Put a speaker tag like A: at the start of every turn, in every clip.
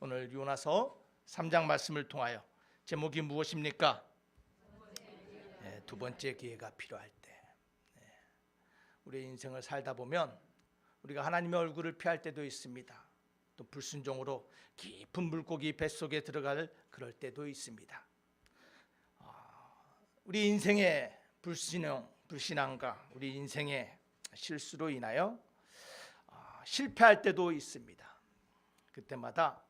A: 오늘 요나서 3장 말씀을 통하여 제목이 무엇입니까? 네, 두 번째 기회가 필요할 때. 우리의 인생을 살다 보면 우리가 하나님의 얼굴을 피할 때도 있습니다. 또 불순종으로 깊은 물고기 뱃속에 들어갈 그럴 때도 있습니다. 우리 인생의 불신앙과 우리 인생의 실수로 인하여 실패할 때도 있습니다. 그때마다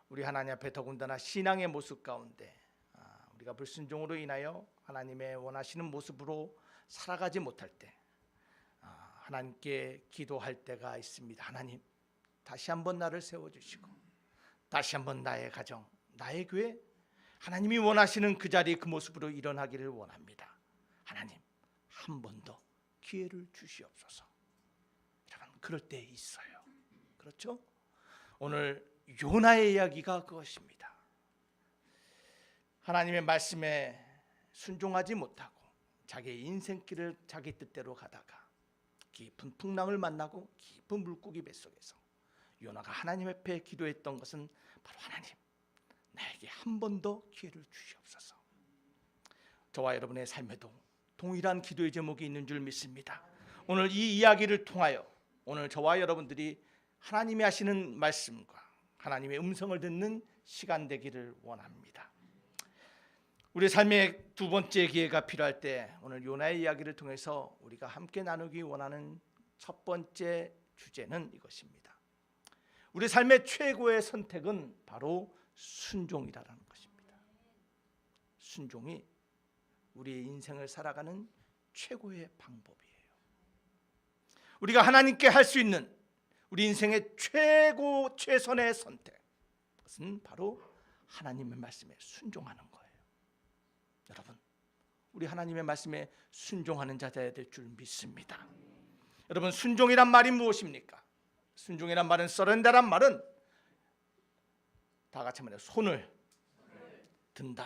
A: 우리 하나님 앞에 더군다나 신앙의 모습 가운데 우리가 불순종으로 인하여 하나님의 원하시는 모습으로 살아가지 못할 때 하나님께 기도할 때가 있습니다. 하나님, 다시 한번 나를 세워주시고 다시 한번 나의 가정, 나의 교회, 하나님이 원하시는 그 자리 그 모습으로 일어나기를 원합니다. 하나님, 한 번 더 기회를 주시옵소서. 여러분, 그럴 때 있어요. 그렇죠? 오늘 요나의 이야기가 그것입니다. 하나님의 말씀에 순종하지 못하고 자기의 인생길을 자기 뜻대로 가다가 깊은 풍랑을 만나고 깊은 물고기 뱃속에서 요나가 하나님 앞에 기도했던 것은 바로 하나님, 나에게 한 번 더 기회를 주시옵소서. 저와 여러분의 삶에도 동일한 기도의 제목이 있는 줄 믿습니다. 오늘 이 이야기를 통하여 오늘 저와 여러분들이 하나님이 하시는 말씀과 하나님의 음성을 듣는 시간 되기를 원합니다. 우리 삶의 두 번째 기회가 필요할 때 오늘 요나의 이야기를 통해서 우리가 함께 나누기 원하는 첫 번째 주제는 이것입니다. 우리 삶의 최고의 선택은 바로 순종이라는 것입니다. 순종이 우리의 인생을 살아가는 최고의 방법이에요. 우리가 하나님께 할 수 있는 우리 인생의 최선의 선택, 그것은 바로 하나님의 말씀에 순종하는 거예요. 여러분, 우리 하나님의 말씀에 순종하는 자들이 될 줄 믿습니다. 여러분, 순종이란 말이 무엇입니까? 순종이란 말은, 서렌더란 말은 다 같이 말해요. 손을 든다.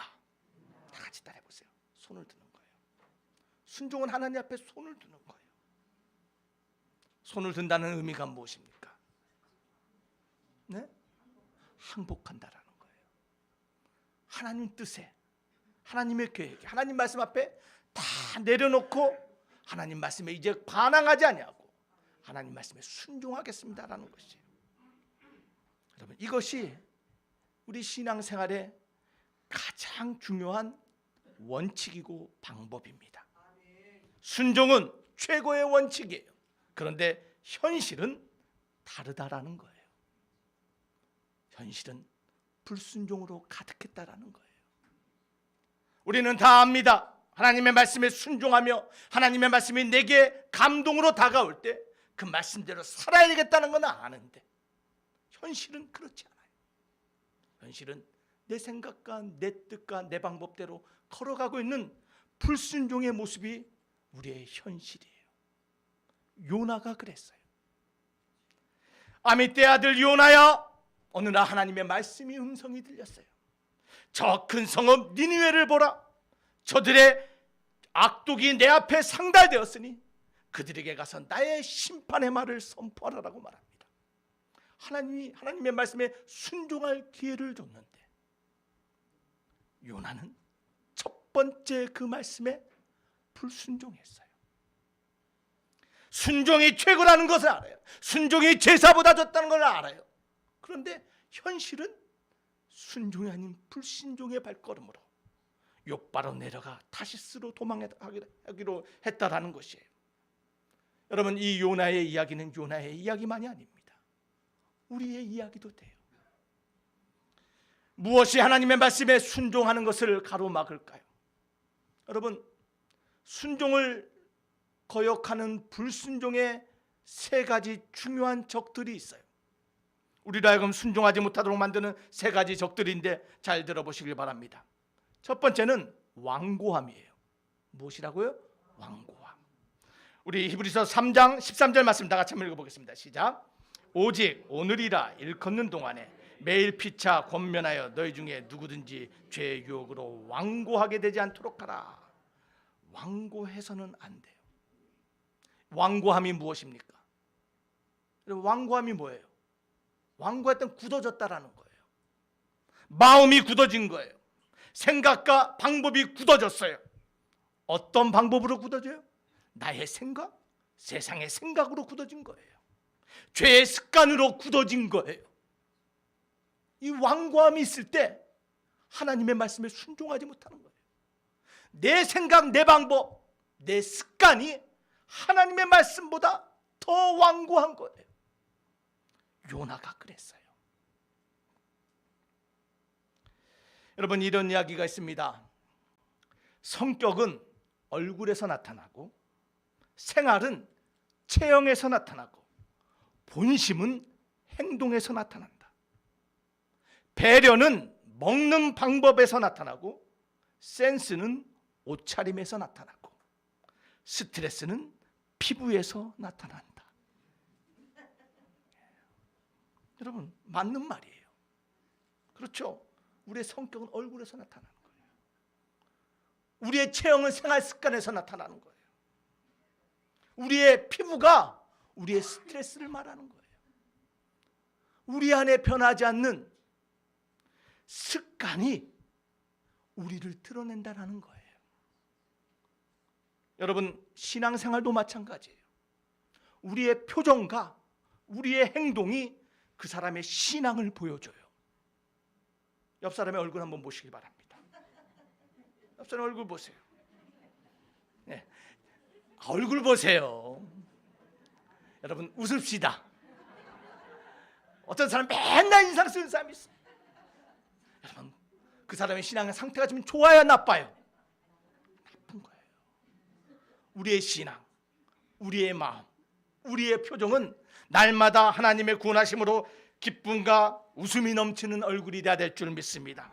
A: 다 같이 따라해보세요. 손을 드는 거예요. 순종은 하나님 앞에 손을 드는 거예요. 손을 든다는 의미가 무엇입니까? 네? 항복한다라는 거예요. 하나님 뜻에, 하나님의 계획에, 하나님 말씀 앞에 다 내려놓고 하나님 말씀에 이제 반항하지 아니하고 하나님 말씀에 순종하겠습니다라는 것이에요. 여러분, 이것이 우리 신앙생활의 가장 중요한 원칙이고 방법입니다. 순종은 최고의 원칙이에요. 그런데 현실은 다르다라는 거예요. 현실은 불순종으로 가득했다라는 거예요. 우리는 다 압니다. 하나님의 말씀에 순종하며 하나님의 말씀이 내게 감동으로 다가올 때 그 말씀대로 살아야 되겠다는 건 아는데 현실은 그렇지 않아요. 현실은 내 생각과 내 뜻과 내 방법대로 걸어가고 있는 불순종의 모습이 우리의 현실이에요. 요나가 그랬어요. 아미떼 아들 요나야, 어느 날 하나님의 말씀이 음성이 들렸어요. 저 큰 성읍 니느웨를 보라. 저들의 악독이 내 앞에 상달되었으니 그들에게 가서 나의 심판의 말을 선포하라라고 말합니다. 하나님의 말씀에 순종할 기회를 줬는데 요나는 첫 번째 그 말씀에 불순종했어요. 순종이 최고라는 것을 알아요. 순종이 제사보다 좋다는 걸 알아요. 그런데 현실은 순종이 아닌 불순종의 발걸음으로 욥바로 내려가 다시스로 도망하기로 했다라는 것이에요. 여러분, 이 요나의 이야기는 요나의 이야기만이 아닙니다. 우리의 이야기도 돼요. 무엇이 하나님의 말씀에 순종하는 것을 가로막을까요? 여러분, 순종을 거역하는 불순종의 세 가지 중요한 적들이 있어요. 우리로 하여금 순종하지 못하도록 만드는 세 가지 적들인데 잘 들어보시길 바랍니다. 첫 번째는 완고함이에요. 무엇이라고요? 완고함. 우리 히브리서 3장 13절 말씀 다 같이 한번 읽어보겠습니다. 시작. 오직 오늘이라 일컫는 동안에 매일 피차 권면하여 너희 중에 누구든지 죄의 유혹으로 완고하게 되지 않도록 하라. 완고해서는 안 돼요. 완고함이 무엇입니까? 완고함이 뭐예요? 완고했던 굳어졌다라는 거예요. 마음이 굳어진 거예요. 생각과 방법이 굳어졌어요. 어떤 방법으로 굳어져요? 나의 생각, 세상의 생각으로 굳어진 거예요. 죄의 습관으로 굳어진 거예요. 이 완고함이 있을 때 하나님의 말씀에 순종하지 못하는 거예요. 내 생각, 내 방법, 내 습관이 하나님의 말씀보다 더 완고한 거예요. 요나가 그랬어요. 여러분, 이런 이야기가 있습니다. 성격은 얼굴에서 나타나고, 생활은 체형에서 나타나고, 본심은 행동에서 나타난다. 배려는 먹는 방법에서 나타나고, 센스는 옷차림에서 나타나고, 스트레스는 피부에서 나타난다. 여러분, 맞는 말이에요. 그렇죠? 우리의 성격은 얼굴에서 나타나는 거예요. 우리의 체형은 생활 습관에서 나타나는 거예요. 우리의 피부가 우리의 스트레스를 말하는 거예요. 우리 안에 변하지 않는 습관이 우리를 드러낸다는 거예요. 여러분, 신앙생활도 마찬가지예요. 우리의 표정과 우리의 행동이 그 사람의 신앙을 보여줘요. 옆 사람의 얼굴 한번 보시기 바랍니다. 옆 사람 얼굴 보세요. 네. 얼굴 보세요. 여러분, 웃읍시다. 어떤 사람 맨날 인상 쓰는 사람이 있어요. 여러분, 그 사람의 신앙의 상태가 좀 좋아야 나빠요? 나쁜 거예요. 우리의 신앙, 우리의 마음, 우리의 표정은 날마다 하나님의 구원하심으로 기쁨과 웃음이 넘치는 얼굴이 되어야 될 줄 믿습니다.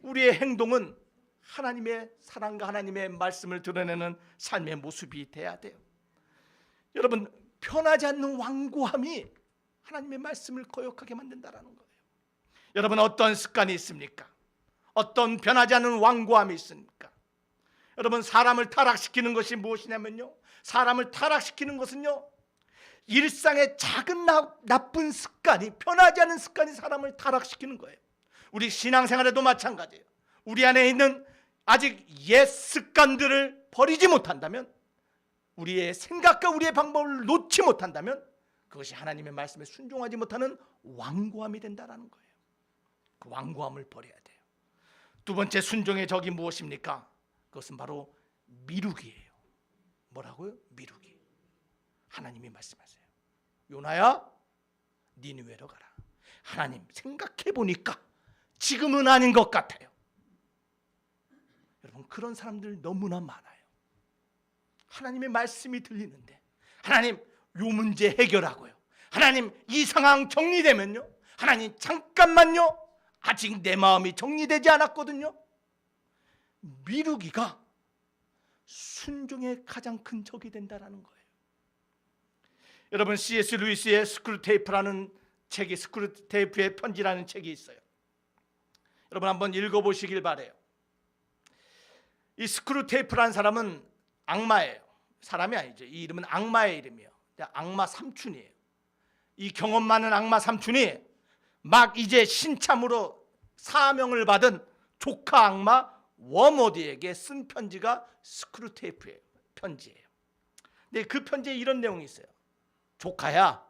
A: 우리의 행동은 하나님의 사랑과 하나님의 말씀을 드러내는 삶의 모습이 돼야 돼요. 여러분, 편하지 않는 완고함이 하나님의 말씀을 거역하게 만든다는 거예요. 여러분, 어떤 습관이 있습니까? 어떤 변하지 않는 완고함이 있습니까? 여러분, 사람을 타락시키는 것이 무엇이냐면요, 사람을 타락시키는 것은요, 일상의 작은 나쁜 습관이, 변하지 않은 습관이 사람을 타락시키는 거예요. 우리 신앙생활에도 마찬가지예요. 우리 안에 있는 아직 옛 습관들을 버리지 못한다면, 우리의 생각과 우리의 방법을 놓지 못한다면, 그것이 하나님의 말씀에 순종하지 못하는 완고함이 된다는 거예요. 그 완고함을 버려야 돼요. 두 번째 순종의 적이 무엇입니까? 그것은 바로 미루기예요. 뭐라고요? 미루기. 하나님이 말씀하세요. 요나야, 니느웨로 가라. 하나님, 생각해 보니까 지금은 아닌 것 같아요. 여러분, 그런 사람들 너무나 많아요. 하나님의 말씀이 들리는데, 하나님, 요 문제 해결하고요, 하나님, 이 상황 정리되면요, 하나님, 잠깐만요, 아직 내 마음이 정리되지 않았거든요. 미루기가 순종의 가장 큰 적이 된다는 거예요. 여러분, C.S. 루이스의 스크루테이프라는 책이, 스크루테이프의 편지라는 책이 있어요. 여러분, 한번 읽어보시길 바래요. 이 스크루테이프라는 사람은 악마예요. 사람이 아니죠. 이 이름은 악마의 이름이에요. 악마 삼촌이에요. 이 경험 많은 악마 삼촌이 막 이제 신참으로 사명을 받은 조카 악마 워머드에게 쓴 편지가 스크루테이프의 편지예요. 근데 그 편지에 이런 내용이 있어요. 조카야,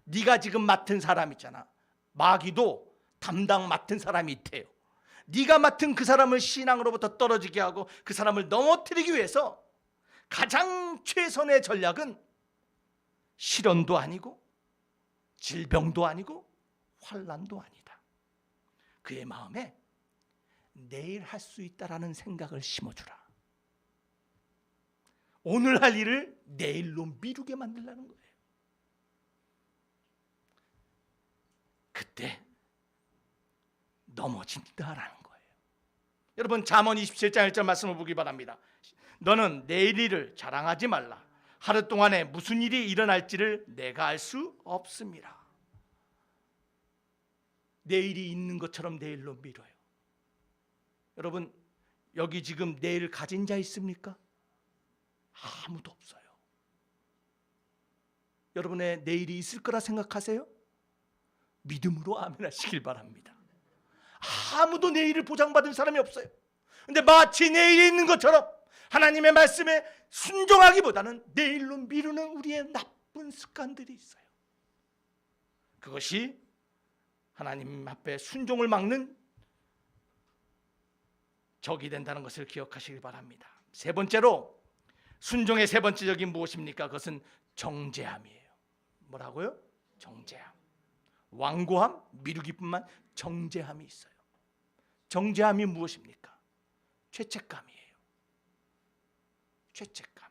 A: 네가 지금 맡은 사람 있잖아, 마귀도 담당 맡은 사람이 있대요. 네가 맡은 그 사람을 신앙으로부터 떨어지게 하고 그 사람을 넘어뜨리기 위해서 가장 최선의 전략은 실현도 아니고 질병도 아니고 환난도 아니다. 그의 마음에 내일 할 수 있다라는 생각을 심어주라. 오늘 할 일을 내일로 미루게 만들라는 거예요. 그때 넘어진다라는 거예요. 여러분, 잠언 27장 1절 말씀을 보기 바랍니다. 너는 내일 일을 자랑하지 말라. 하루 동안에 무슨 일이 일어날지를 내가 알 수 없습니다. 내일이 있는 것처럼 내일로 미뤄요. 여러분, 여기 지금 내일 가진 자 있습니까? 아무도 없어요. 여러분의 내일이 있을 거라 생각하세요? 믿음으로 아멘 하시길 바랍니다. 아무도 내일을 보장받은 사람이 없어요. 근데 마치 내일이 있는 것처럼 하나님의 말씀에 순종하기보다는 내일로 미루는 우리의 나쁜 습관들이 있어요. 그것이 하나님 앞에 순종을 막는 적이 된다는 것을 기억하시기 바랍니다. 세 번째로, 순종의 세 번째 적이 무엇입니까? 그것은 정죄함이에요. 뭐라고요? 정죄함. 완고함, 미루기뿐만 정죄함이 있어요. 정죄함이 무엇입니까? 죄책감이에요. 죄책감.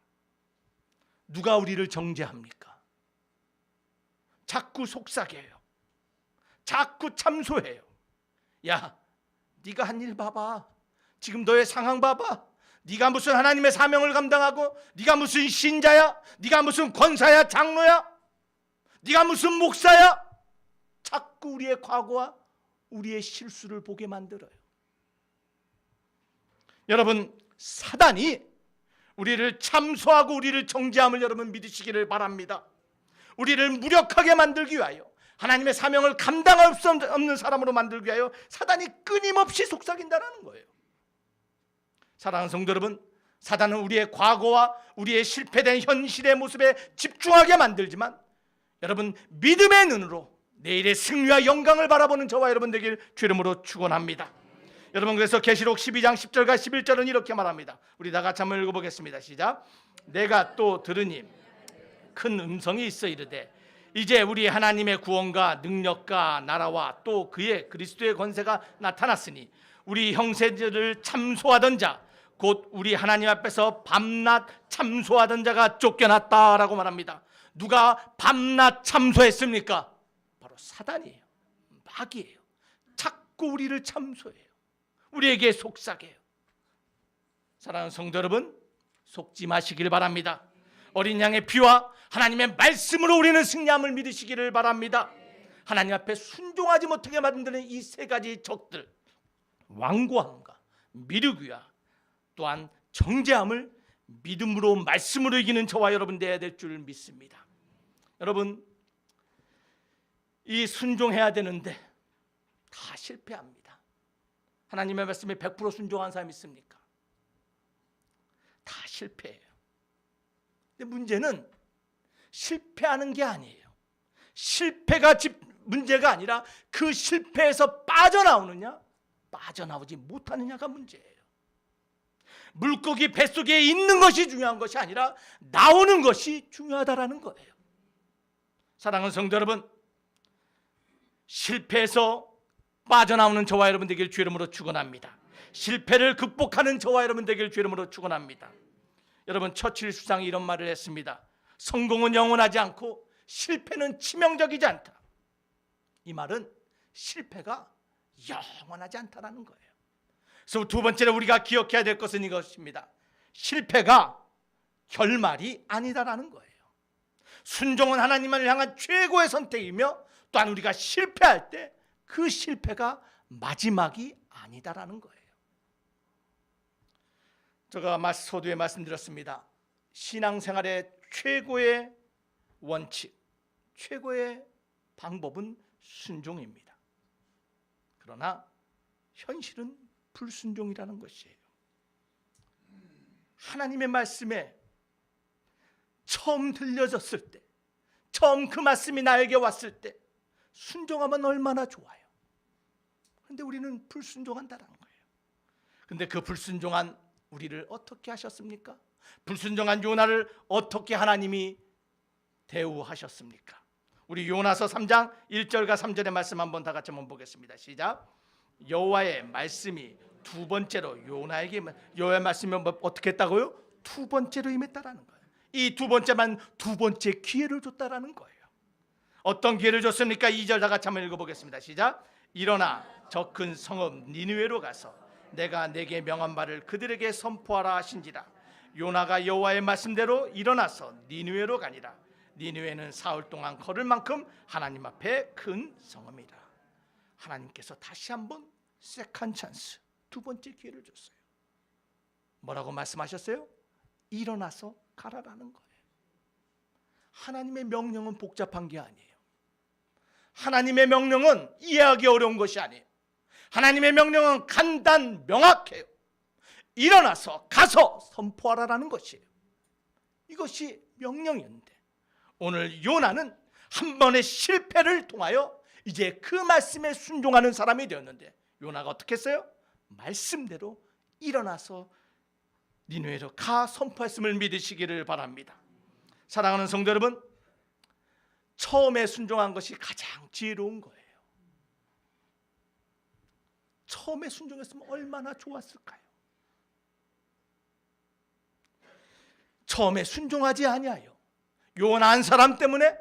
A: 누가 우리를 정죄합니까? 자꾸 속삭여요. 자꾸 참소해요. 야, 네가 한 일 봐봐. 지금 너의 상황 봐봐. 네가 무슨 하나님의 사명을 감당하고, 네가 무슨 신자야? 네가 무슨 권사야? 장로야? 네가 무슨 목사야? 자꾸 우리의 과거와 우리의 실수를 보게 만들어요. 여러분, 사단이 우리를 참소하고 우리를 정죄함을 여러분 믿으시기를 바랍니다. 우리를 무력하게 만들기 위하여, 하나님의 사명을 감당할 수 없는 사람으로 만들기 위하여 사단이 끊임없이 속삭인다는 거예요. 사랑하는 성도 여러분, 사단은 우리의 과거와 우리의 실패된 현실의 모습에 집중하게 만들지만, 여러분 믿음의 눈으로 내일의 승리와 영광을 바라보는 저와 여러분 되길 주 이름으로 축원합니다. 여러분, 그래서 계시록 12장 10절과 11절은 이렇게 말합니다. 우리 다 같이 한번 읽어보겠습니다. 시작. 내가 또 들으니 큰 음성이 있어 이르되, 이제 우리 하나님의 구원과 능력과 나라와 또 그의 그리스도의 권세가 나타났으니 우리 형제들을 참소하던 자, 곧 우리 하나님 앞에서 밤낮 참소하던 자가 쫓겨났다라고 말합니다. 누가 밤낮 참소했습니까? 바로 사단이에요. 마귀예요. 자꾸 우리를 참소해요. 우리에게 속삭여요. 사랑하는 성도 여러분, 속지 마시길 바랍니다. 어린 양의 피와 하나님의 말씀으로 우리는 승리함을 믿으시기를 바랍니다. 하나님 앞에 순종하지 못하게 만드는 이 세 가지 적들, 완고함과 미루기와 또한 정죄함을 믿음으로 말씀으로 이기는 저와 여러분 되어야 될 줄 믿습니다. 여러분, 이 순종해야 되는데 다 실패합니다. 하나님의 말씀에 100% 순종한 사람이 있습니까? 다 실패해요. 근데 문제는 실패하는 게 아니에요. 실패가 문제가 아니라 그 실패에서 빠져나오느냐 빠져나오지 못하느냐가 문제예요. 물고기 뱃속에 있는 것이 중요한 것이 아니라 나오는 것이 중요하다라는 거예요. 사랑하는 성도 여러분, 실패해서 빠져나오는 저와 여러분 되길 주 이름으로 축원합니다. 실패를 극복하는 저와 여러분 되길 주 이름으로 축원합니다. 여러분, 처칠 수상이 이런 말을 했습니다. 성공은 영원하지 않고 실패는 치명적이지 않다. 이 말은 실패가 영원하지 않다라는 거예요. 그래서 두 번째로 우리가 기억해야 될 것은 이것입니다. 실패가 결말이 아니다라는 거예요. 순종은 하나님을 향한 최고의 선택이며, 또한 우리가 실패할 때 그 실패가 마지막이 아니다라는 거예요. 제가 서두에 말씀드렸습니다. 신앙생활의 최고의 원칙, 최고의 방법은 순종입니다. 그러나 현실은 불순종이라는 것이에요. 하나님의 말씀에 처음 들려졌을 때, 처음 그 말씀이 나에게 왔을 때 순종하면 얼마나 좋아요. 그런데 우리는 불순종한다는 거예요. 그런데 그 불순종한 우리를 어떻게 하셨습니까? 불순종한 요나를 어떻게 하나님이 대우하셨습니까? 우리 요나서 3장 1절과 3절의 말씀 한번 다 같이 한번 보겠습니다. 시작. 여호와의 말씀이 두 번째로 요나에게, 여호와의 말씀이 어떻게 했다고요? 두 번째로 임했다라는 거예요. 이 두 번째만 두 번째 기회를 줬다라는 거예요. 어떤 기회를 줬습니까? 2절 다 같이 한번 읽어보겠습니다. 시작. 일어나 저 큰 성읍 니느웨로 가서 내가 내게 명한 바를 그들에게 선포하라 하신지라. 요나가 여호와의 말씀대로 일어나서 니느웨로 가니라. 니느웨는 사흘 동안 걸을 만큼 하나님 앞에 큰 성읍이라. 하나님께서 다시 한번 세컨 찬스, 두 번째 기회를 줬어요. 뭐라고 말씀하셨어요? 일어나서 가라라는 거예요. 하나님의 명령은 복잡한 게 아니에요. 하나님의 명령은 이해하기 어려운 것이 아니에요. 하나님의 명령은 간단 명확해요. 일어나서 가서 선포하라라는 것이에요. 이것이 명령이었는데 오늘 요나는 한 번의 실패를 통하여 이제 그 말씀에 순종하는 사람이 되었는데, 요나가 어떻게 했어요? 말씀대로 일어나서 니느웨로 가 선포했음을 믿으시기를 바랍니다. 사랑하는 성도 여러분, 처음에 순종한 것이 가장 지혜로운 거예요. 처음에 순종했으면 얼마나 좋았을까요? 처음에 순종하지 아니하여 요나 한 사람 때문에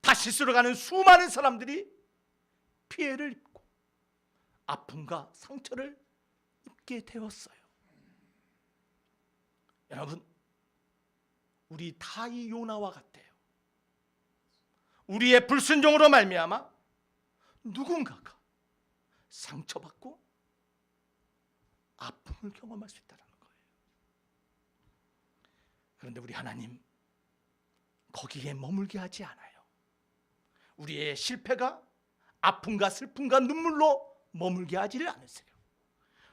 A: 다시스로 가는 수많은 사람들이 피해를 입고 아픔과 상처를 입게 되었어요. 여러분, 우리 다 이 요나와 같아요. 우리의 불순종으로 말미암아 누군가가 상처받고 아픔을 경험할 수 있다는 거예요. 그런데 우리 하나님 거기에 머물게 하지 않아요. 우리의 실패가 아픔과 슬픔과 눈물로 머물게 하지를 않으세요.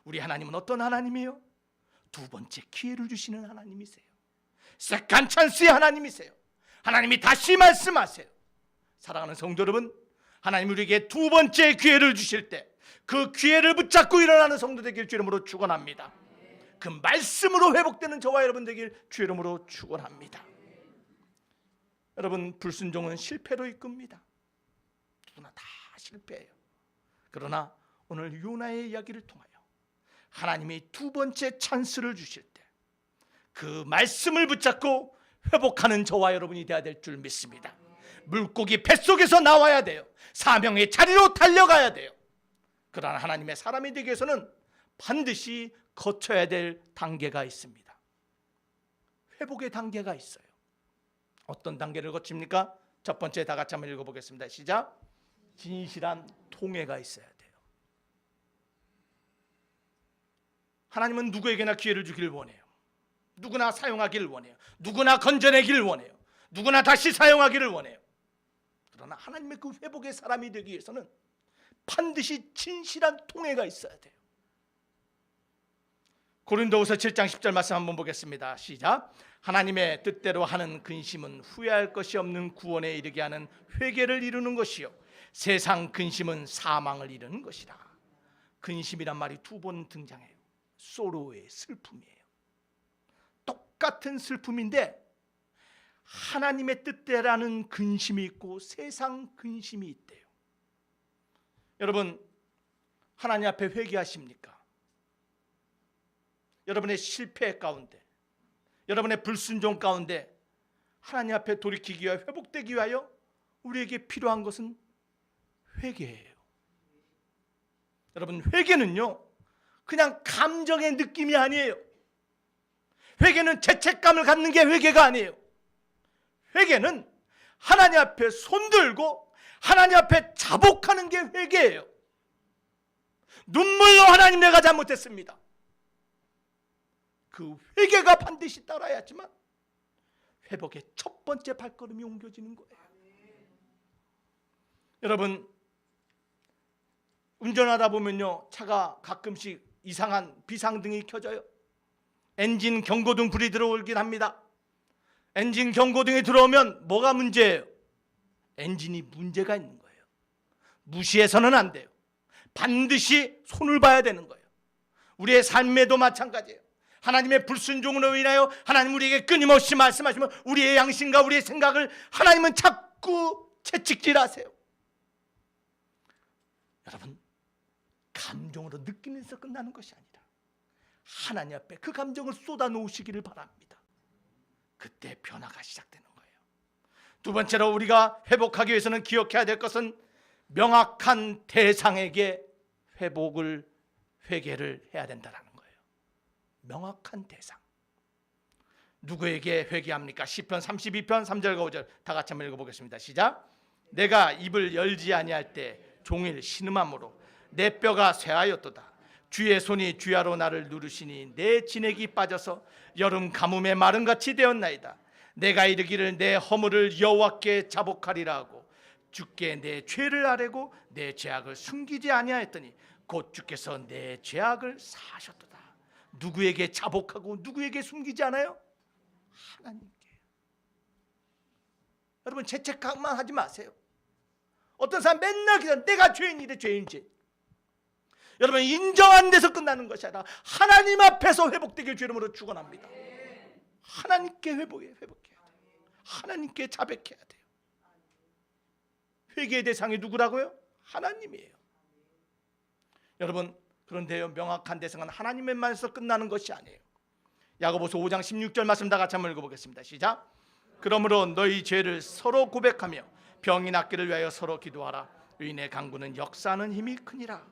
A: 우리 하나님은 어떤 하나님이에요? 두 번째 기회를 주시는 하나님이세요. 세컨 찬스의 하나님이세요. 하나님이 다시 말씀하세요. 사랑하는 성도 여러분, 하나님 우리에게 두 번째 기회를 주실 때 그 기회를 붙잡고 일어나는 성도 되길 주 이름으로 축원합니다. 그 말씀으로 회복되는 저와 여러분 되길 주 이름으로 축원합니다. 여러분, 불순종은 실패로 이끕니다. 누구나 다 실패해요. 그러나 오늘 요나의 이야기를 통하여 하나님이 두 번째 찬스를 주실 때 그 말씀을 붙잡고 회복하는 저와 여러분이 되어야 될 줄 믿습니다. 물고기 뱃속에서 나와야 돼요. 사명의 자리로 달려가야 돼요. 그러나 하나님의 사람이 되기 위해서는 반드시 거쳐야 될 단계가 있습니다. 회복의 단계가 있어요. 어떤 단계를 거칩니까? 첫 번째 다 같이 한번 읽어보겠습니다. 시작. 진실한 통회가 있어야 돼요. 하나님은 누구에게나 기회를 주기를 원해요. 누구나 사용하기를 원해요. 누구나 건져내기를 원해요. 누구나 다시 사용하기를 원해요. 그러나 하나님의 그 회복의 사람이 되기 위해서는 반드시 진실한 통회가 있어야 돼요. 고린도후서 7장 10절 말씀 한번 보겠습니다. 시작. 하나님의 뜻대로 하는 근심은 후회할 것이 없는 구원에 이르게 하는 회개를 이루는 것이요 세상 근심은 사망을 이루는 것이라. 근심이란 말이 두 번 등장해요. 소로의 슬픔이에요. 똑같은 슬픔인데 하나님의 뜻대로라는 근심이 있고 세상 근심이 있대요. 여러분, 하나님 앞에 회개하십니까? 여러분의 실패 가운데, 여러분의 불순종 가운데 하나님 앞에 돌이키기 위하여 회복되기 위하여 우리에게 필요한 것은 회개예요. 여러분, 회개는요 그냥 감정의 느낌이 아니에요. 회개는 죄책감을 갖는 게 회개가 아니에요. 회개는 하나님 앞에 손들고 하나님 앞에 자복하는 게 회개예요. 눈물로 하나님 내가 잘못했습니다. 그 회개가 반드시 따라야지만 회복의 첫 번째 발걸음이 옮겨지는 거예요. 여러분, 운전하다 보면요 차가 가끔씩 이상한 비상등이 켜져요. 엔진 경고등 불이 들어오긴 합니다. 엔진 경고등이 들어오면 뭐가 문제예요? 엔진이 문제가 있는 거예요. 무시해서는 안 돼요. 반드시 손을 봐야 되는 거예요. 우리의 삶에도 마찬가지예요. 하나님의 불순종으로 인하여 하나님 우리에게 끊임없이 말씀하시면 우리의 양심과 우리의 생각을 하나님은 자꾸 채찍질하세요. 여러분, 감정으로 느끼는 데서 끝나는 것이 아니라 하나님 앞에 그 감정을 쏟아 놓으시기를 바랍니다. 그때 변화가 시작되는 거예요. 두 번째로 우리가 회복하기 위해서는 기억해야 될 것은 명확한 대상에게 회개를 해야 된다는 거예요. 명확한 대상. 누구에게 회개합니까? 시편 32편 3절과 5절 다 같이 한번 읽어보겠습니다. 시작. 내가 입을 열지 아니할 때 종일 신음함으로 내 뼈가 쇠하였도다. 주의 손이 주야로 나를 누르시니 내 진액이 빠져서 여름 가뭄에 마름같이 되었나이다. 내가 이르기를 내 허물을 여호와께 자복하리라 하고 주께 내 죄를 아뢰고 내 죄악을 숨기지 아니하였더니 곧 주께서 내 죄악을 사하셨도다. 누구에게 자복하고 누구에게 숨기지 않아요? 하나님께. 여러분 죄책감만 하지 마세요. 어떤 사람 맨날 기도하는 내가 죄인이래 죄인지. 여러분 인정 안 돼서 끝나는 것이 아니라 하나님 앞에서 회복되길 주 이름으로 축원합니다. 하나님께 회복해야 돼요. 하나님께 자백해야 돼요. 회개의 대상이 누구라고요? 하나님이에요. 여러분 그런데요 명확한 대상은 하나님만에서 끝나는 것이 아니에요. 야고보서 5장 16절 말씀 다 같이 한번 읽어보겠습니다. 시작. 그러므로 너희 죄를 서로 고백하며 병이 낫기를 위하여 서로 기도하라. 의인의 강구는 역사하는 힘이 크니라.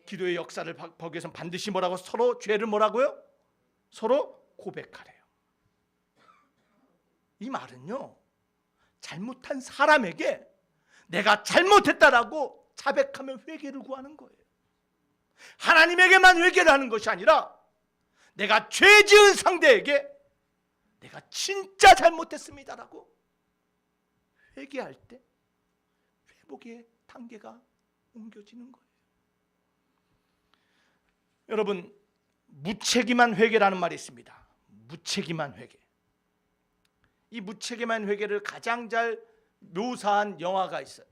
A: 기도의 역사를 보기 위해서는 반드시 뭐라고? 서로 죄를 뭐라고요? 서로 고백하래요. 이 말은요 잘못한 사람에게 내가 잘못했다라고 자백하며 회개를 구하는 거예요. 하나님에게만 회개를 하는 것이 아니라 내가 죄 지은 상대에게 내가 진짜 잘못했습니다라고 회개할 때 회복의 단계가 옮겨지는 거예요. 여러분 무책임한 회개라는 말이 있습니다. 무책임한 회개. 이 무책임한 회개를 가장 잘 묘사한 영화가 있어요.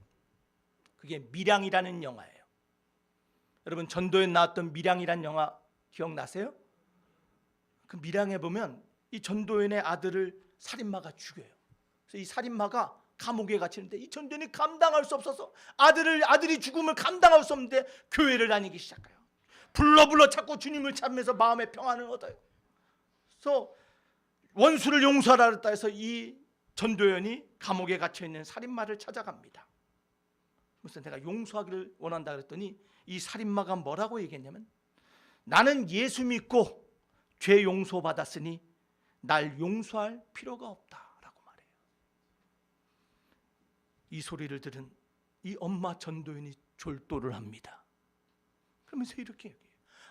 A: 그게 밀양이라는 영화예요. 여러분 전도에 나왔던 밀양이라는 영화 기억나세요? 그 밀양에 보면 이 전도연의 아들을 살인마가 죽여요. 그래서 이 살인마가 감옥에 갇히는데 이 전도연이 감당할 수 없어서 아들이 죽음을 감당할 수 없는데 교회를 다니기 시작해요. 불러 찾고 주님을 찾으면서 마음의 평안을 얻어요. 그래서 원수를 용서하라 했다 해서 이 전도연이 감옥에 갇혀있는 살인마를 찾아갑니다. 그래서 내가 용서하기를 원한다 그랬더니 이 살인마가 뭐라고 얘기했냐면 나는 예수 믿고 죄 용서받았으니 날 용서할 필요가 없다라고 말해요. 이 소리를 들은 이 엄마 전도연이 졸도를 합니다. 그러면서 이렇게 얘기해요.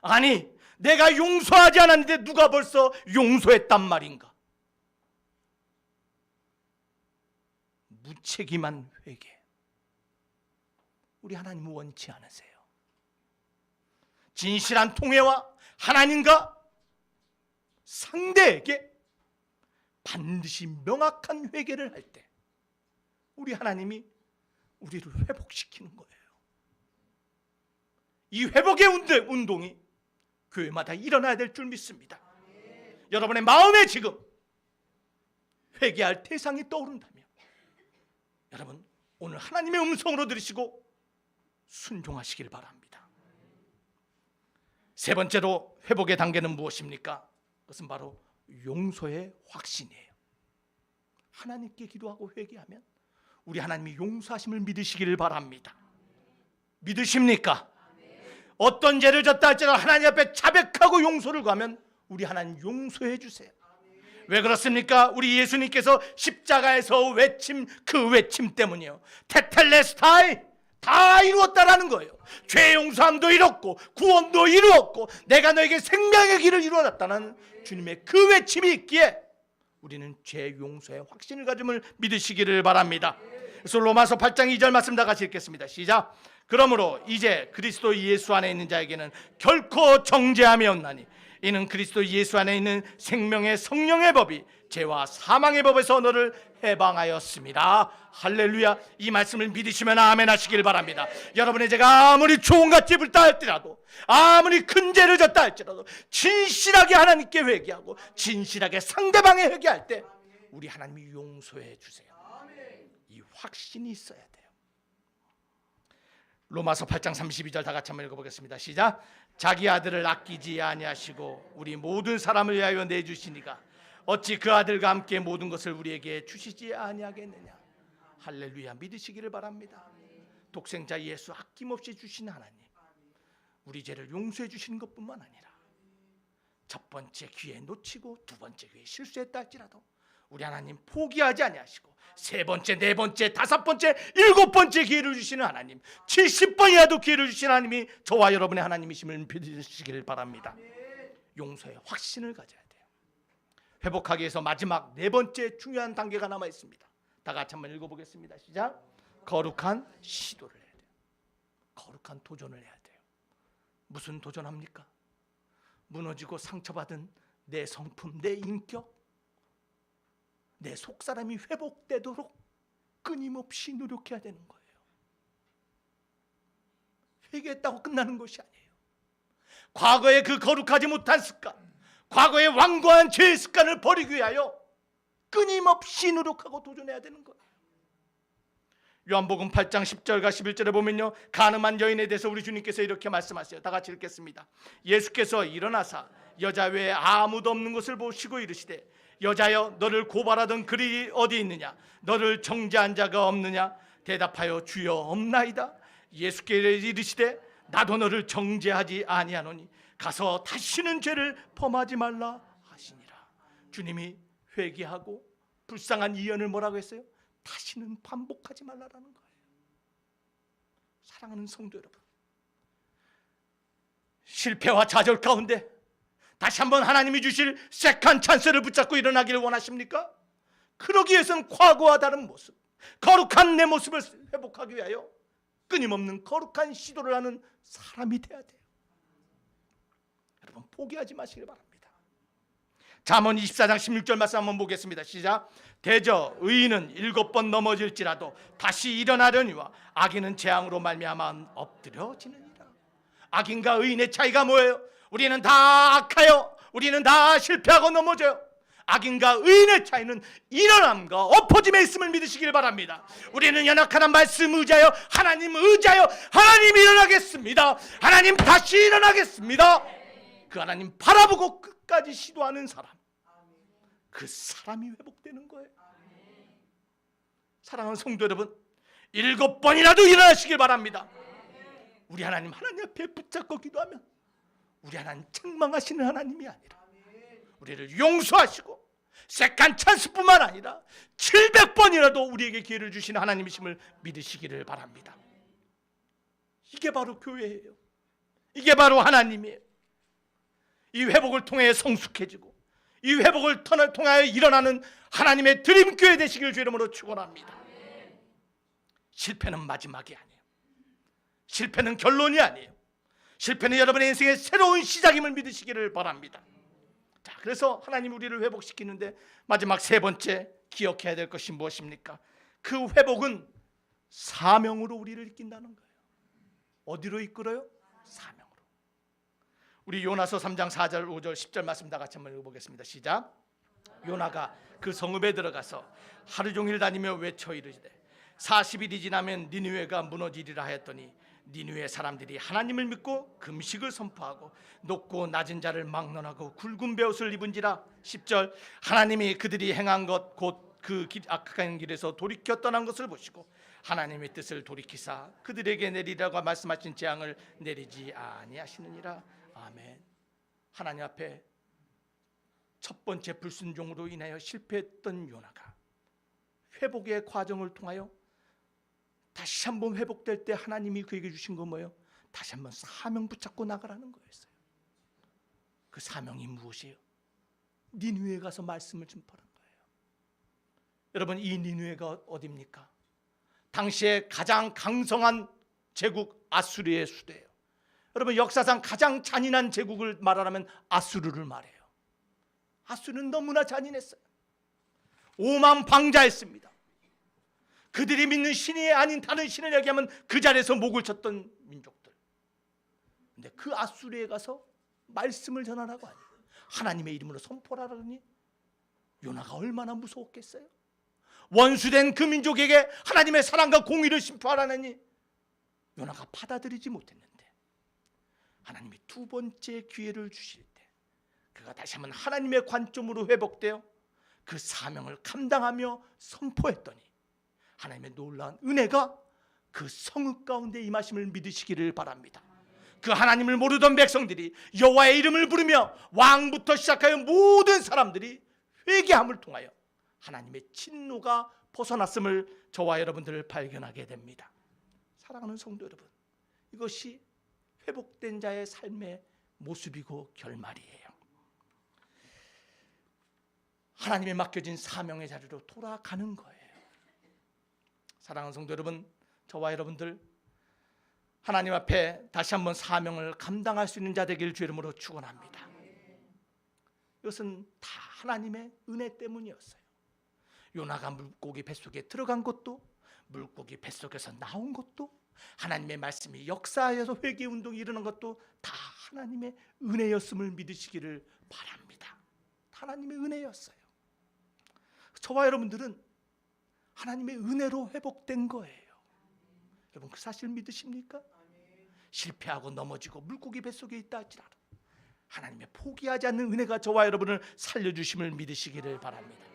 A: 아니 내가 용서하지 않았는데 누가 벌써 용서했단 말인가. 무책임한 회개. 우리 하나님은 원치 않으세요. 진실한 통회와 하나님과 상대에게 반드시 명확한 회개를 할 때 우리 하나님이 우리를 회복시키는 거예요. 이 회복의 운동이 교회마다 일어나야 될 줄 믿습니다. 여러분의 마음에 지금 회개할 대상이 떠오른다면 여러분 오늘 하나님의 음성으로 들으시고 순종하시길 바랍니다. 세 번째로 회복의 단계는 무엇입니까? 그것은 바로 용서의 확신이에요. 하나님께 기도하고 회개하면 우리 하나님이 용서하심을 믿으시기를 바랍니다. 믿으십니까? 어떤 죄를 졌다 할지라도 하나님 앞에 자백하고 용서를 구하면 우리 하나님 용서해 주세요. 왜 그렇습니까? 우리 예수님께서 십자가에서 외침 그 외침 때문이요. 테텔레스타이 다 이루었다라는 거예요. 죄 용서함도 이뤘고 구원도 이루었고 내가 너에게 생명의 길을 이루었다는 주님의 그 외침이 있기에 우리는 죄 용서의 확신을 가짐을 믿으시기를 바랍니다. 그래서 로마서 8장 2절 말씀 다 같이 읽겠습니다. 시작. 그러므로 이제 그리스도 예수 안에 있는 자에게는 결코 정죄함이 없나니 이는 그리스도 예수 안에 있는 생명의 성령의 법이 죄와 사망의 법에서 너를 해방하였습니다. 할렐루야. 이 말씀을 믿으시면 아멘 하시길 바랍니다. 여러분의 죄가 아무리 종같이 불다 할지라도 아무리 큰 죄를 졌다 할지라도 진실하게 하나님께 회개하고 진실하게 상대방에 회개할 때 우리 하나님이 용서해 주세요. 이 확신이 있어야 돼요. 로마서 8장 32절 다 같이 한번 읽어보겠습니다. 시작. 자기 아들을 아끼지 아니하시고 우리 모든 사람을 위하여 내주시니가 어찌 그 아들과 함께 모든 것을 우리에게 주시지 아니하겠느냐. 할렐루야. 믿으시기를 바랍니다. 독생자 예수 아낌없이 주신 하나님, 우리 죄를 용서해 주시는 것뿐만 아니라 첫 번째 기회 놓치고 두 번째 기회 실수했다 할지라도 우리 하나님 포기하지 아니하시고 세 번째, 네 번째, 다섯 번째, 일곱 번째 기회를 주시는 하나님, 70번이라도 기회를 주시는 하나님이 저와 여러분의 하나님이심을 믿으시기를 바랍니다. 용서의 확신을 가져야 돼요. 회복하기 위해서 마지막 네 번째 중요한 단계가 남아 있습니다. 다 같이 한번 읽어보겠습니다. 시작. 거룩한 시도를 해야 돼요. 거룩한 도전을 해야 돼요. 무슨 도전합니까? 무너지고 상처받은 내 성품, 내 인격, 내 속사람이 회복되도록 끊임없이 노력해야 되는 거예요. 회개했다고 끝나는 것이 아니에요. 과거의 그 거룩하지 못한 습관, 과거의 완고한 죄의 습관을 버리기 위하여 끊임없이 노력하고 도전해야 되는 거예요. 요한복음 8장 10절과 11절에 보면요, 가늠한 여인에 대해서 우리 주님께서 이렇게 말씀하세요. 다 같이 읽겠습니다. 예수께서 일어나사 여자 외에 아무도 없는 것을 보시고 이르시되, 여자여, 너를 고발하던 글이 어디 있느냐? 너를 정죄한 자가 없느냐? 대답하여, 주여, 없나이다. 예수께 이르시되, 나도 너를 정죄하지 아니하노니 가서 다시는 죄를 범하지 말라 하시니라. 주님이 회개하고 불쌍한 이언을 뭐라고 했어요? 다시는 반복하지 말라라는 거예요. 사랑하는 성도 여러분, 실패와 좌절 가운데 다시 한번 하나님이 주실 세컨 찬스를 붙잡고 일어나기를 원하십니까? 그러기 위해서는 과거와 다른 모습, 거룩한 내 모습을 회복하기 위하여 끊임없는 거룩한 시도를 하는 사람이 돼야 돼요. 여러분, 포기하지 마시길 바랍니다. 잠언 24장 16절 말씀 한번 보겠습니다. 시작. 대저 의인은 7번 넘어질지라도 다시 일어나려니와 악인은 재앙으로 말미암아 엎드려지느니라. 악인과 의인의 차이가 뭐예요? 우리는 다 악하여, 우리는 다 실패하고 넘어져요. 악인과 의인의 차이는 일어남과 엎어짐에 있음을 믿으시길 바랍니다. 우리는 연약한 말씀 의지하여, 하나님 의지하여 하나님 일어나겠습니다, 하나님 다시 일어나겠습니다, 그 하나님 바라보고 끝까지 시도하는 사람, 그 사람이 회복되는 거예요. 사랑하는 성도 여러분, 7번이라도 일어나시길 바랍니다. 우리 하나님 앞에 붙잡고 기도하면 우리 하나님 책망하시는 하나님이 아니라 우리를 용서하시고 세컨 찬스뿐만 아니라 700번이라도 우리에게 기회를 주시는 하나님이심을 믿으시기를 바랍니다. 이게 바로 교회예요. 이게 바로 하나님이에요. 이 회복을 통해 성숙해지고 이 회복을 통하여 일어나는 하나님의 드림교회 되시길 주 이름으로 축원합니다. 실패는 마지막이 아니에요. 실패는 결론이 아니에요. 실패는 여러분의 인생의 새로운 시작임을 믿으시기를 바랍니다. 자, 그래서 하나님 우리를 회복시키는데 마지막 3번째 기억해야 될 것이 무엇입니까? 그 회복은 사명으로 우리를 이끈다는 거예요. 어디로 이끌어요? 사명으로. 우리 요나서 3장 4절 5절 10절 말씀 다 같이 한번 읽어보겠습니다. 시작. 요나가 그 성읍에 들어가서 하루 종일 다니며 외쳐 이르시되 40일이 지나면 니느웨가 무너지리라 하였더니 니느웨 사람들이 하나님을 믿고 금식을 선포하고 높고 낮은 자를 막론하고 굵은 베옷을 입은지라. 10절. 하나님이 그들이 행한 것 곧 그 악한 길에서 돌이켜 떠난 것을 보시고 하나님의 뜻을 돌이키사 그들에게 내리라고 말씀하신 재앙을 내리지 아니하시느니라. 아멘. 하나님 앞에 첫 번째 불순종으로 인하여 실패했던 요나가 회복의 과정을 통하여 다시 한번 회복될 때 하나님이 그에게 주신 건 뭐예요? 다시 한번 사명 붙잡고 나가라는 거였어요. 그 사명이 무엇이에요? 니느웨에 가서 말씀을 전파하는 거예요. 여러분, 이 니느웨가 어디입니까? 당시에 가장 강성한 제국 아수르의 수도예요. 여러분, 역사상 가장 잔인한 제국을 말하라면 아수르를 말해요. 아수르는 너무나 잔인했어요. 오만방자했습니다. 그들이 믿는 신이 아닌 다른 신을 얘기하면 그 자리에서 목을 쳤던 민족들. 근데 그 아수르에 가서 말씀을 전하라고 하니, 하나님의 이름으로 선포하라니 요나가 얼마나 무서웠겠어요? 원수된 그 민족에게 하나님의 사랑과 공의를 심포하라니 요나가 받아들이지 못했는데 하나님이 2번째 기회를 주실 때 그가 다시 한번 하나님의 관점으로 회복되어 그 사명을 감당하며 선포했더니 하나님의 놀라운 은혜가 그 성읍 가운데 임하심을 믿으시기를 바랍니다. 그 하나님을 모르던 백성들이 여호와의 이름을 부르며 왕부터 시작하여 모든 사람들이 회개함을 통하여 하나님의 진노가 벗어났음을 저와 여러분들을 발견하게 됩니다. 사랑하는 성도 여러분, 이것이 회복된 자의 삶의 모습이고 결말이에요. 하나님의 맡겨진 사명의 자리로 돌아가는 거예요. 사랑하는 성도 여러분, 저와 여러분들 하나님 앞에 다시 한번 사명을 감당할 수 있는 자 되길 주 이름으로 축원합니다. 이것은 다 하나님의 은혜 때문이었어요. 요나가 물고기 뱃속에 들어간 것도, 물고기 뱃속에서 나온 것도, 하나님의 말씀이 역사하여서 회개운동이 일어난 것도 다 하나님의 은혜였음을 믿으시기를 바랍니다. 하나님의 은혜였어요. 저와 여러분들은 하나님의 은혜로 회복된 거예요. 여러분 그 사실 믿으십니까? 실패하고 넘어지고 물고기 뱃속에 있다 할지라도 하나님의 포기하지 않는 은혜가 저와 여러분을 살려주심을 믿으시기를 바랍니다.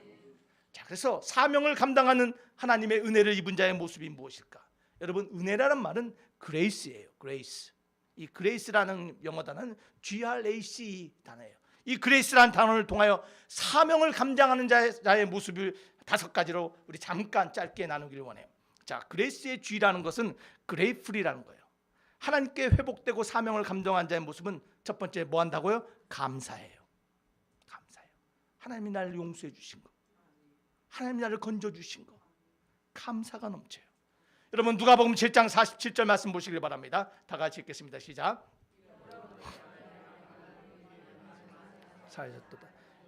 A: 자, 그래서 사명을 감당하는 하나님의 은혜를 입은 자의 모습이 무엇일까? 여러분, 은혜라는 말은 그레이스예요. 그레이스. 이 그레이스라는 영어 단어는 GRACE 단어예요. 이 그레이스라는 단어를 통하여 사명을 감당하는 자의 모습을 5가지로 우리 잠깐 짧게 나누기를 원해요. 자, 그레이스의 G라는 것은 그레이풀이라는 거예요. 하나님께 회복되고 사명을 감당한 자의 모습은 첫 번째 뭐 한다고요? 감사해요. 감사해요. 하나님이 나를 용서해 주신 거, 하나님이 나를 건져 주신 거, 감사가 넘쳐요. 여러분 누가복음 7장 47절 말씀 보시길 바랍니다. 다 같이 읽겠습니다. 시작.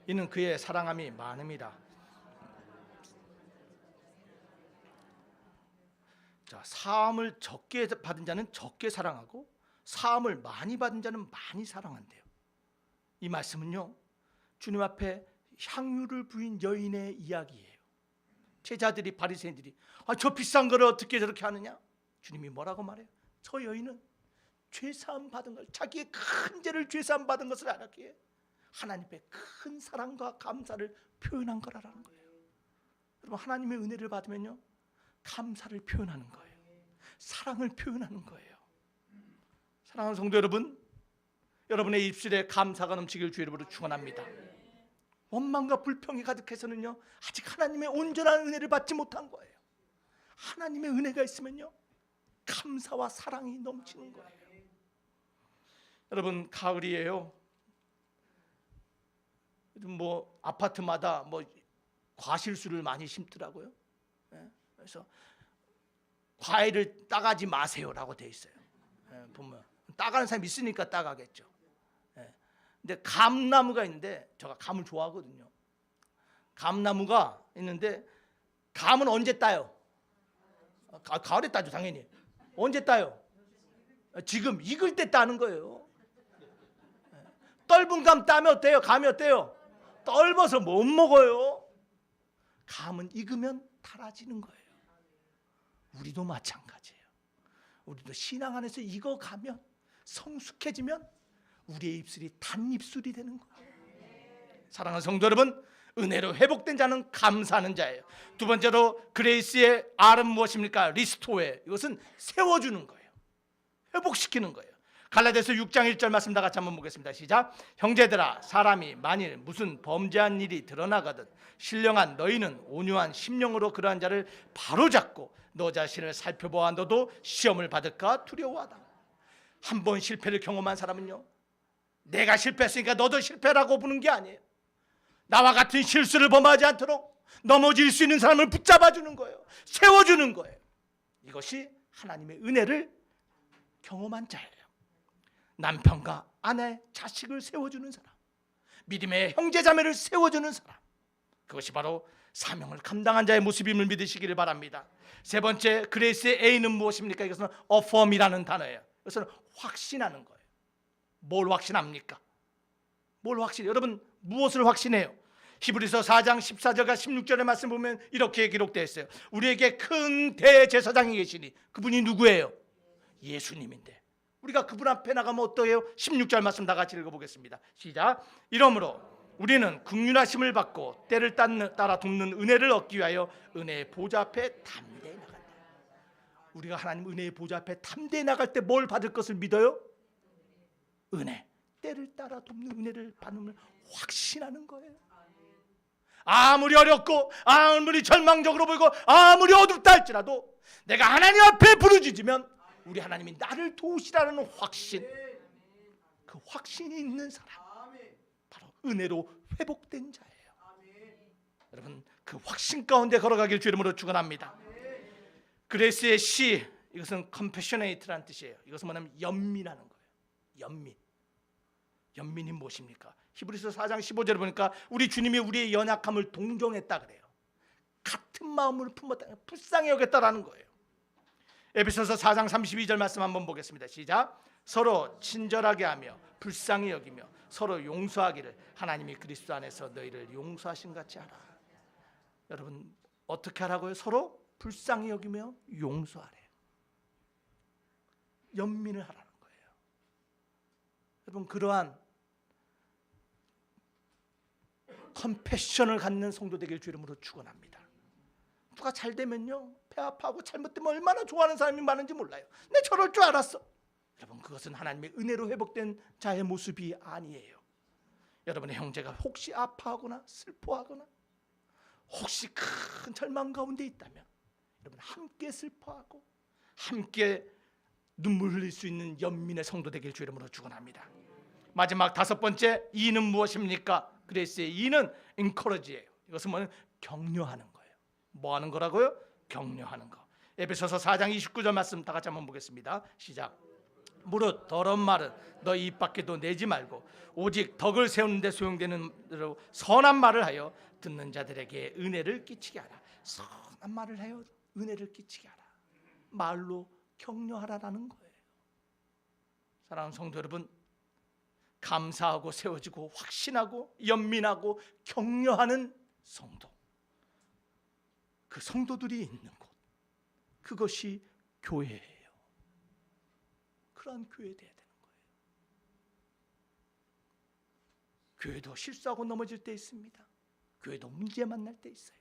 A: 이는 그의 사랑함이 많음이라. 자, 사함을 적게 받은 자는 적게 사랑하고 사함을 많이 받은 자는 많이 사랑한대요. 이 말씀은요, 주님 앞에 향유를 부인 여인의 이야기예요. 제자들이, 바리새인들이 저 비싼 거를 어떻게 저렇게 하느냐? 주님이 뭐라고 말해요? 저 여인은 죄사함 받은 걸, 자기의 큰 죄를 죄사함 받은 것을 알았기에 하나님의 큰 사랑과 감사를 표현한 거라는 거예요. 여러분 하나님의 은혜를 받으면요, 감사를 표현하는 거예요. 사랑을 표현하는 거예요. 사랑하는 성도 여러분, 여러분의 입술에 감사가 넘치길 주 이름으로 축원합니다. 원망과 불평이 가득해서는요, 아직 하나님의 온전한 은혜를 받지 못한 거예요. 하나님의 은혜가 있으면요, 감사와 사랑이 넘치는 거예요. 여러분 가을이에요. 뭐 아파트마다 뭐 과실수를 많이 심더라고요. 그래서 과일을 따가지 마세요라고 돼 있어요. 보면 따가는 사람이 있으니까 따가겠죠. 근데 감나무가 있는데, 제가 감을 좋아하거든요. 감나무가 있는데 감은 언제 따요? 가을에 따죠 당연히. 언제 따요? 지금 익을 때 따는 거예요. 떫은 감 따면 어때요? 감이 어때요? 떫어서 못 먹어요. 감은 익으면 달아지는 거예요. 우리도 마찬가지예요. 우리도 신앙 안에서 익어가면, 성숙해지면 우리의 입술이 단 입술이 되는 거예요. 사랑하는 성도 여러분, 은혜로 회복된 자는 감사하는 자예요. 두 번째로 그레이스의 R은 무엇입니까? 리스토에. 이것은 세워주는 거예요. 회복시키는 거예요. 갈라디아서 6장 1절 말씀 다 같이 한번 보겠습니다. 시작. 형제들아, 사람이 만일 무슨 범죄한 일이 드러나거든 신령한 너희는 온유한 심령으로 그러한 자를 바로잡고 너 자신을 살펴보아 너도 시험을 받을까 두려워하다. 한 번 실패를 경험한 사람은요, 내가 실패했으니까 너도 실패라고 보는 게 아니에요. 나와 같은 실수를 범하지 않도록 넘어질 수 있는 사람을 붙잡아주는 거예요. 세워주는 거예요. 이것이 하나님의 은혜를 경험한 자예요. 남편과 아내, 자식을 세워주는 사람, 믿음의 형제자매를 세워주는 사람, 그것이 바로 사명을 감당한 자의 모습임을 믿으시기를 바랍니다. 세 번째 그레이스의 A는 무엇입니까? 이것은 affirm이라는 단어예요. 이것은 확신하는 거예요. 뭘 확신합니까? 뭘 확신해요? 여러분 무엇을 확신해요? 히브리서 4장 14절과 16절의 말씀 보면 이렇게 기록되어 있어요. 우리에게 큰 대제사장이 계시니 그분이 누구예요? 예수님인데 우리가 그분 앞에 나가면 어떠해요? 16절 말씀 다 같이 읽어보겠습니다. 시작. 이러므로 우리는 긍휼하심을 받고 때를 따라 돕는 은혜를 얻기 위하여 은혜의 보좌 앞에 담대히 나간다. 우리가 하나님 은혜의 보좌 앞에 담대히 나갈 때 뭘 받을 것을 믿어요? 은혜. 때를 따라 돕는 은혜를 받음을 확신하는 거예요. 아무리 어렵고 아무리 절망적으로 보이고 아무리 어둡다 할지라도 내가 하나님 앞에 부르짖으면 우리 하나님이 나를 도우시라는 확신, 그 확신이 있는 사람, 바로 은혜로 회복된 자예요. 여러분 그 확신 가운데 걸어가길 주 이름으로 축원합니다. 그레스의 시, 이것은 compassionate라는 뜻이에요. 이것은 뭐냐면 연민하는 거예요. 연민. 연민이 무엇입니까? 히브리서 4장 15절에 보니까 우리 주님이 우리의 연약함을 동정했다 그래요. 같은 마음을 품었다, 불쌍히 여겼다라는 거예요. 에베소서 4장 32절 말씀 한번 보겠습니다. 시작. 서로 친절하게 하며 불쌍히 여기며 서로 용서하기를 하나님이 그리스도 안에서 너희를 용서하신 같이 하라. 여러분 어떻게 하라고요? 서로 불쌍히 여기며 용서하래요. 연민을 하라는 거예요. 여러분 그러한 컴패션을 갖는 성도 되길 주 이름으로 축원합니다. 누가 잘 되면요 배 아파하고 잘못되면 얼마나 좋아하는 사람이 많은지 몰라요. 내 저럴 줄 알았어. 여러분 그것은 하나님의 은혜로 회복된 자의 모습이 아니에요. 여러분의 형제가 혹시 아파하거나 슬퍼하거나 혹시 큰 절망 가운데 있다면 여러분 함께 슬퍼하고 함께 눈물 흘릴 수 있는 연민의 성도 되길 주 이름으로 축원합니다. 마지막 다섯 번째 이는 무엇입니까? 그레스의 이는 encourage예요. 이것은 뭐냐면 격려하는 거예요. 뭐 하는 거라고요? 격려하는 거. 에베소서 4장 29절 말씀 다 같이 한번 보겠습니다. 시작. 무릇 더러운 말은 너희 입 밖에도 내지 말고 오직 덕을 세우는 데 소용되는 대로 선한 말을 하여 듣는 자들에게 은혜를 끼치게 하라. 선한 말을 하여 은혜를 끼치게 하라. 말로 격려하라라는 거예요. 사랑하는 성도 여러분, 감사하고 세워지고 확신하고 연민하고 격려하는 성도, 그 성도들이 있는 곳, 그것이 교회예요. 그러한 교회 돼야 되는 거예요. 교회도 실수하고 넘어질 때 있습니다. 교회도 문제 만날 때 있어요.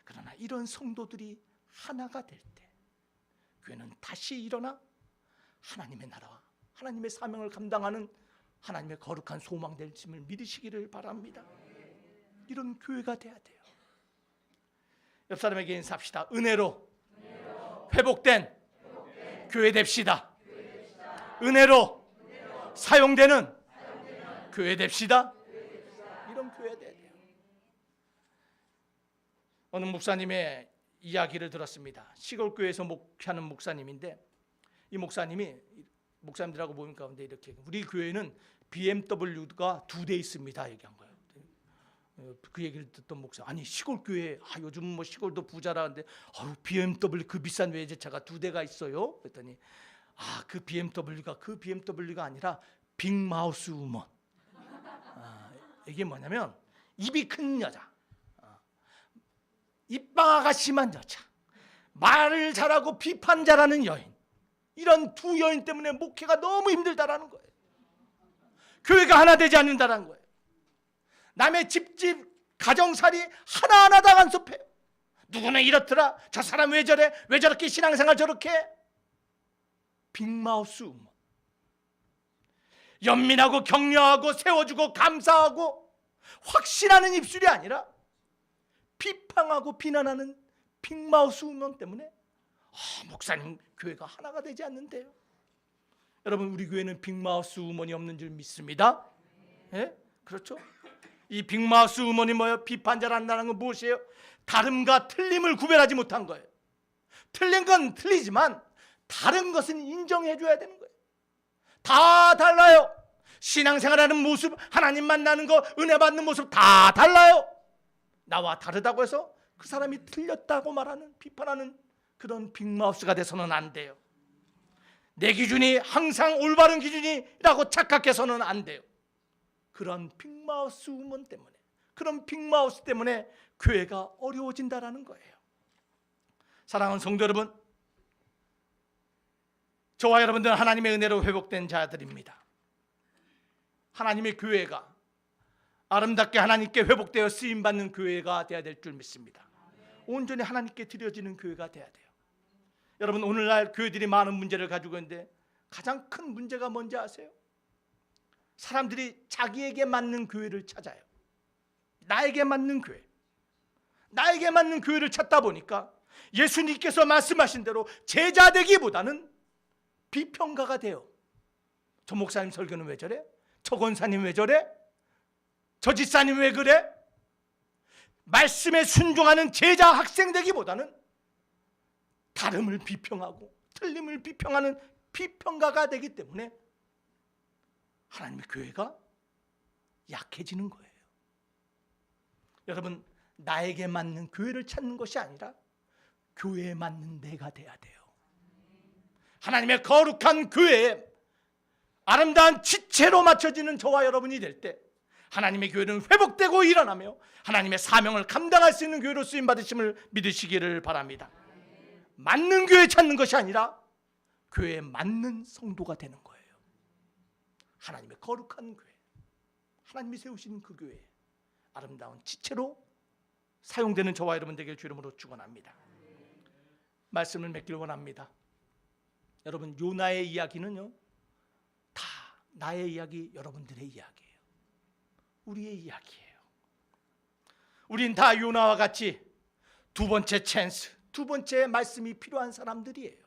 A: 그러나 이런 성도들이 하나가 될 때 교회는 다시 일어나 하나님의 나라와 하나님의 사명을 감당하는 하나님의 거룩한 소망될 짐을 믿으시기를 바랍니다. 이런 교회가 돼야 돼요. 옆 사람에게 인사합시다. 은혜로 회복된 교회 됩시다. 은혜로 사용되는 교회 됩시다. 이런 교회 돼야 돼요. 어느 목사님의 이야기를 들었습니다. 시골 교회에서 목회하는 목사님인데 이 목사님들하고 모임 가운데 이렇게 우리 교회는 BMW가 2대 있습니다 얘기한 거예요. 그 얘기를 듣던 목사, 아니 시골 교회 요즘 뭐 시골도 부자라는데 BMW 그 비싼 외제차가 2대가 있어요. 그랬더니 그 BMW가 아니라 빅마우스 우먼. 이게 뭐냐면 입이 큰 여자, 입방아가 심한 여자, 말을 잘하고 비판 잘하는 여인, 이런 두 여인 때문에 목회가 너무 힘들다라는 거예요. 교회가 하나 되지 않는다라는 거예요. 남의 집집 가정살이 하나하나 다 간섭해요. 누구는 이렇더라, 저 사람 왜 저래, 왜 저렇게 신앙생활 저렇게 해? 빅마우스 우먼. 연민하고 격려하고 세워주고 감사하고 확신하는 입술이 아니라 비판하고 비난하는 빅마우스 우먼 때문에 목사님 교회가 하나가 되지 않는데요. 여러분 우리 교회는 빅마우스 우먼이 없는 줄 믿습니다. 예? 그렇죠? 이 빅마우스 우먼이 뭐예요? 비판자란다는 건 무엇이에요? 다름과 틀림을 구별하지 못한 거예요. 틀린 건 틀리지만 다른 것은 인정해 줘야 되는 거예요. 다 달라요. 신앙생활하는 모습, 하나님 만나는 거, 은혜 받는 모습 다 달라요. 나와 다르다고 해서 그 사람이 틀렸다고 말하는, 비판하는 그런 빅마우스가 돼서는 안 돼요. 내 기준이 항상 올바른 기준이라고 착각해서는 안 돼요. 그런 빅마우스 우먼 때문에, 그런 빅마우스 때문에 교회가 어려워진다라는 거예요. 사랑하는 성도 여러분, 저와 여러분들은 하나님의 은혜로 회복된 자들입니다. 하나님의 교회가 아름답게 하나님께 회복되어 쓰임받는 교회가 되어야 될 줄 믿습니다. 온전히 하나님께 드려지는 교회가 되어야 돼요. 여러분 오늘날 교회들이 많은 문제를 가지고 있는데 가장 큰 문제가 뭔지 아세요? 사람들이 자기에게 맞는 교회를 찾아요. 나에게 맞는 교회, 나에게 맞는 교회를 찾다 보니까 예수님께서 말씀하신 대로 제자 되기보다는 비평가가 돼요. 저 목사님 설교는 왜 저래? 저 권사님 왜 저래? 저 집사님 왜 그래? 말씀에 순종하는 제자 학생 되기보다는 다름을 비평하고 틀림을 비평하는 비평가가 되기 때문에 하나님의 교회가 약해지는 거예요. 여러분, 나에게 맞는 교회를 찾는 것이 아니라 교회에 맞는 내가 돼야 돼요. 하나님의 거룩한 교회에 아름다운 지체로 맞춰지는 저와 여러분이 될 때 하나님의 교회는 회복되고 일어나며 하나님의 사명을 감당할 수 있는 교회로 쓰임받으심을 믿으시기를 바랍니다. 맞는 교회 찾는 것이 아니라 교회에 맞는 성도가 되는 거예요. 하나님의 거룩한 교회, 하나님이 세우신 그 교회 아름다운 지체로 사용되는 저와 여러분 되길 주 이름으로 축원합니다. 말씀을 맺길 원합니다. 여러분, 요나의 이야기는요 다 나의 이야기, 여러분들의 이야기예요. 우리의 이야기예요. 우린 다 요나와 같이 두 번째 찬스, 두 번째 말씀이 필요한 사람들이에요.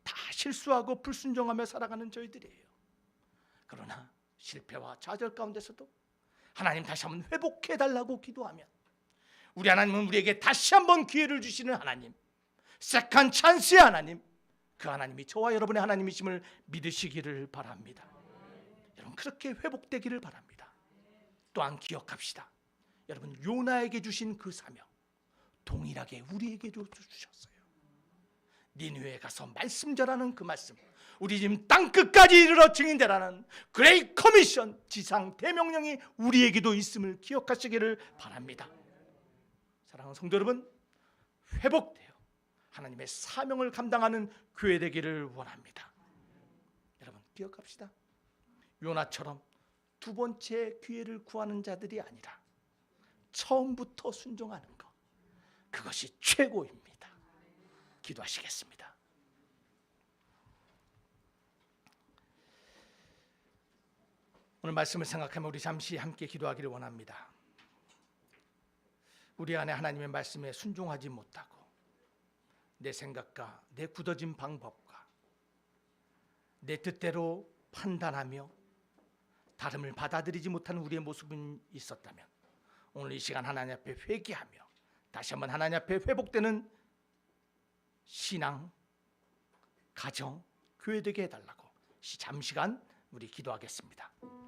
A: 다 실수하고 불순종하며 살아가는 저희들이에요. 그러나 실패와 좌절 가운데서도 하나님 다시 한번 회복해달라고 기도하면 우리 하나님은 우리에게 다시 한번 기회를 주시는 하나님, 세컨 찬스의 하나님, 그 하나님이 저와 여러분의 하나님이심을 믿으시기를 바랍니다. 여러분, 그렇게 회복되기를 바랍니다. 또한 기억합시다. 여러분, 요나에게 주신 그 사명 동일하게 우리에게도 주셨어요. 니느웨에 가서 말씀 전하는 그 말씀, 우리 지금 땅끝까지 이르러 증인되라는 그레이트 커미션, 지상 대명령이 우리에게도 있음을 기억하시기를 바랍니다. 사랑하는 성도 여러분, 회복되어 하나님의 사명을 감당하는 교회 되기를 원합니다. 여러분, 기억합시다. 요나처럼 두 번째 기회를 구하는 자들이 아니라 처음부터 순종하는 것, 그것이 최고입니다. 기도하시겠습니다. 오늘 말씀을 생각하며 우리 잠시 함께 기도하기를 원합니다. 우리 안에 하나님의 말씀에 순종하지 못하고 내 생각과 내 굳어진 방법과 내 뜻대로 판단하며 다름을 받아들이지 못하는 우리의 모습이 있었다면 오늘 이 시간 하나님 앞에 회개하며 다시 한번 하나님 앞에 회복되는 신앙, 가정, 교회 되게 해달라고 잠시간 우리 기도하겠습니다.